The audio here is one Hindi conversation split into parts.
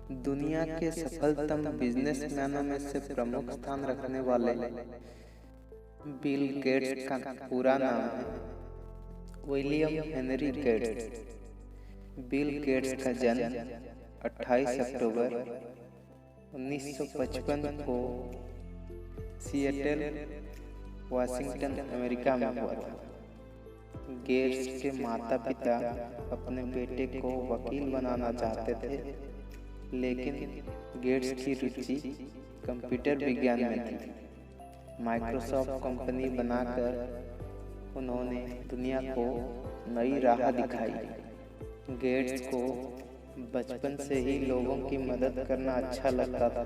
दुनिया के सफलतम बिजनेसमैनों में से प्रमुख स्थान रखने वाले बिल गेट्स का पूरा नाम है William Henry Gates. Bill Gates का जन्म 28 अक्टूबर 1955 को सिएटल, वाशिंगटन, अमेरिका में हुआ था। गेट्स के माता पिता अपने बेटे को वकील बनाना चाहते थे, लेकिन गेट्स की रुचि कंप्यूटर विज्ञान में थी। माइक्रोसॉफ्ट कंपनी बनाकर उन्होंने दुनिया को नई राह दिखाई। गेट्स को बचपन से ही लोगों की मदद करना अच्छा लगता था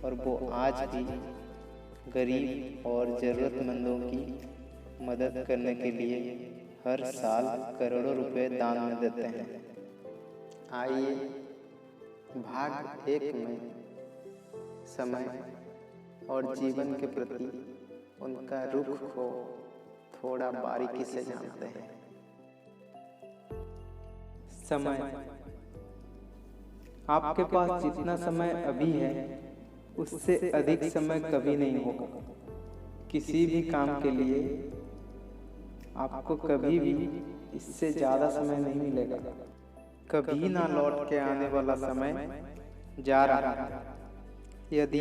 और वो आज भी गरीब और ज़रूरतमंदों की मदद करने के लिए हर साल करोड़ों रुपए दान में देते हैं। आइए भाग 1 में समय और जीवन के प्रति उनका रुख को थोड़ा बारीकी से जानते हैं। समय। आपके पास जितना समय अभी है उससे अधिक समय कभी नहीं होगा। किसी भी काम के लिए आपको कभी भी इससे ज़्यादा समय नहीं मिलेगा। कभी ना लौट के आने वाला समय जा रहा है। यदि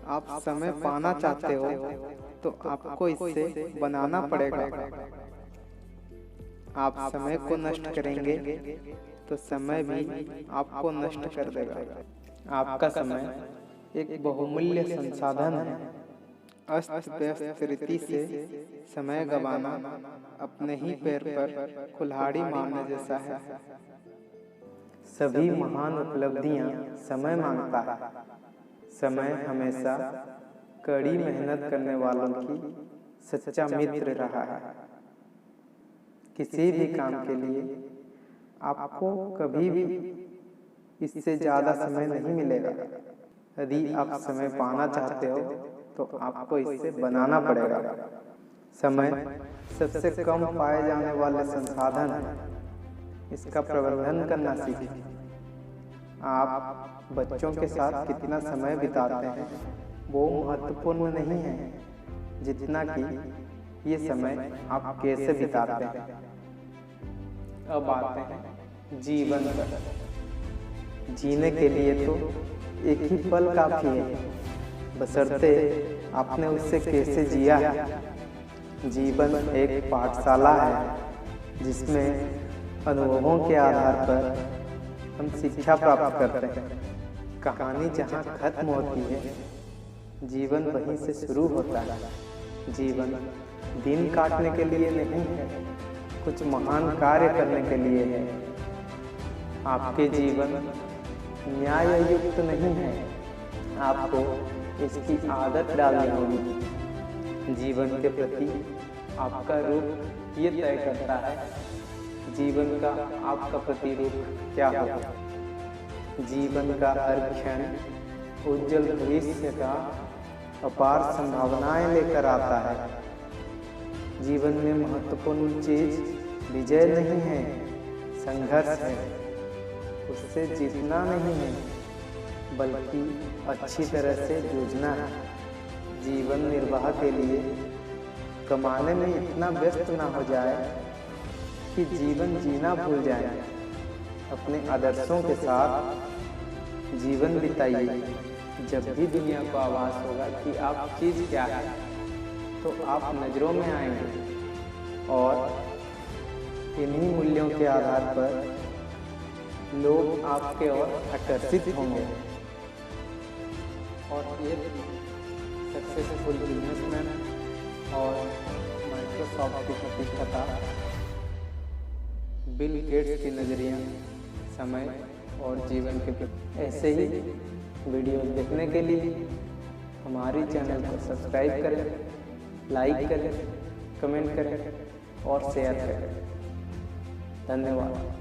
आप समय पाना चाहते हो तो आपको इससे बनाना पड़ेगा। आप समय को नष्ट करेंगे तो समय भी आपको नष्ट कर देगा। आपका समय एक बहुमूल्य संसाधन है। अस्त व्यस्त रीति से समय गंवाना अपने ही पैर पर कुल्हाड़ी मारने जैसा है। सभी महान उपलब्धियां समय मांगता है। समय हमेशा कड़ी मेहनत करने वालों की सच्चा मित्र रहा है। किसी भी काम के लिए आपको कभी भी इससे ज़्यादा समय नहीं मिलेगा। यदि आप समय पाना चाहते हो तो आपको इससे बनाना पड़ेगा। समय सबसे कम पाए जाने वाले संसाधन है। इसका प्रबंधन करना सीखें। आप बच्चों के साथ कितना समय बिताते हैं वो महत्वपूर्ण नहीं है जितना कि ये समय आप कैसे बिताते हैं। अब आते हैं जीवन पर। जीने के लिए तो एक ही पल काफी है, बशर्ते आपने उससे कैसे जिया है। जीवन एक पाठशाला है जिसमें अनुभवों के आधार पर हम शिक्षा प्राप्त करते हैं। कहानी जहाँ खत्म होती है, जीवन वहीं से शुरू होता है। जीवन दिन काटने के लिए नहीं है, कुछ महान कार्य करने के लिए है। आपके जीवन न्याययुक्त नहीं है, आपको इसकी आदत डालनी होगी। जीवन के प्रति आपका रूप ये तय करता है जीवन का आपका प्रतिरूप क्या होगा। जीवन का हर क्षण उज्जवल भविष्य का अपार संभावनाएं लेकर आता है। जीवन में महत्वपूर्ण चीज विजय नहीं है, संघर्ष है। उससे जीतना नहीं है बल्कि अच्छी तरह से जूझना है। जीवन निर्वाह के लिए कमाने में इतना व्यस्त ना हो जाए कि जीवन जीना भूल जाए। अपने आदर्शों के साथ जीवन बिताइए। जब भी दुनिया को आभास होगा कि आप चीज़ क्या है तो आप नज़रों में आएंगे और इन्हीं मूल्यों के आधार पर लोग आपके ओर आकर्षित होंगे। और ये सक्सेसफुल बिजनेसमैन और माइक्रोसॉफ्ट की प्रतिष्ठा बिल गेट्स की नज़रिया समय और जीवन के प्रति। ऐसे ही वीडियो देखने के लिए हमारी चैनल को सब्सक्राइब करें, लाइक करें, कमेंट करें और शेयर करें। धन्यवाद।